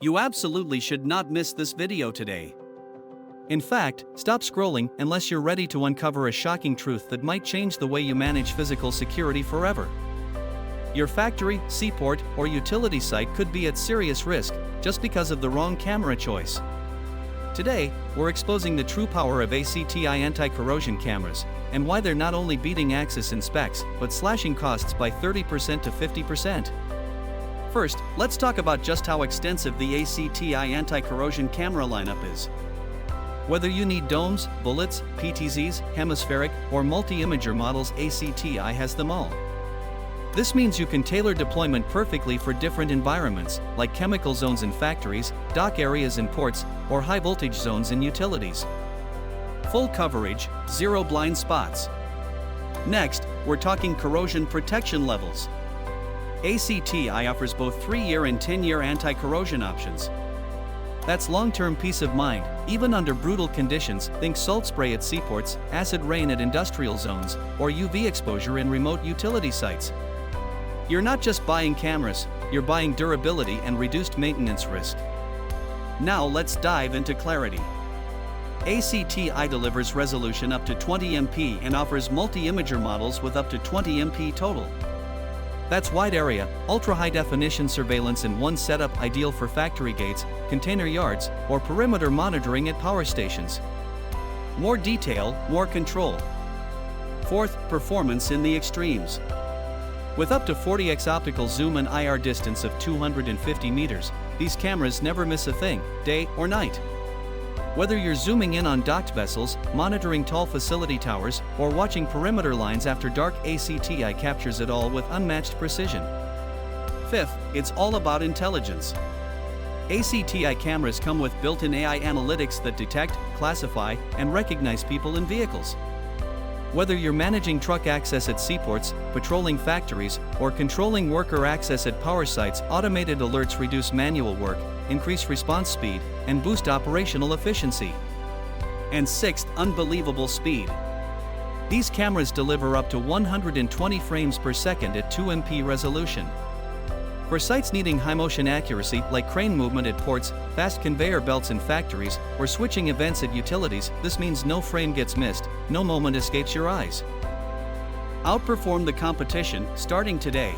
You absolutely should not miss this video today. In fact, stop scrolling unless you're ready to uncover a shocking truth that might change the way you manage physical security forever. Your factory, seaport, or utility site could be at serious risk just because of the wrong camera choice. Today, we're exposing the true power of ACTi Anti-Corrosion Cameras and why they're not only beating Axis in specs but slashing costs by 30% to 50%. First, let's talk about just how extensive the ACTi Anti-Corrosion Camera lineup is. Whether you need domes, bullets, PTZs, hemispheric, or multi-imager models, ACTi has them all. This means you can tailor deployment perfectly for different environments, like chemical zones in factories, dock areas in ports, or high-voltage zones in utilities. Full coverage, zero blind spots. Next, we're talking corrosion protection levels. ACTi offers both 3-year and 10-year anti-corrosion options. That's long-term peace of mind, even under brutal conditions. Think salt spray at seaports, acid rain at industrial zones, or UV exposure in remote utility sites. You're not just buying cameras, you're buying durability and reduced maintenance risk. Now let's dive into clarity. ACTi delivers resolution up to 20 MP and offers multi-imager models with up to 20 MP total. That's wide area, ultra-high definition surveillance in one setup, ideal for factory gates, container yards, or perimeter monitoring at power stations. More detail, more control. Fourth, performance in the extremes. With up to 40x optical zoom and IR distance of 250 meters, these cameras never miss a thing, day or night. Whether you're zooming in on docked vessels, monitoring tall facility towers, or watching perimeter lines after dark, ACTi captures it all with unmatched precision. Fifth, it's all about intelligence. ACTi cameras come with built-in AI analytics that detect, classify, and recognize people in vehicles. Whether you're managing truck access at seaports, patrolling factories, or controlling worker access at power sites, automated alerts reduce manual work, increase response speed, and boost operational efficiency. And sixth, unbelievable speed. These cameras deliver up to 120 frames per second at 2 MP resolution. For sites needing high-motion accuracy, like crane movement at ports, fast conveyor belts in factories, or switching events at utilities, this means no frame gets missed, no moment escapes your eyes. Outperform the competition, starting today.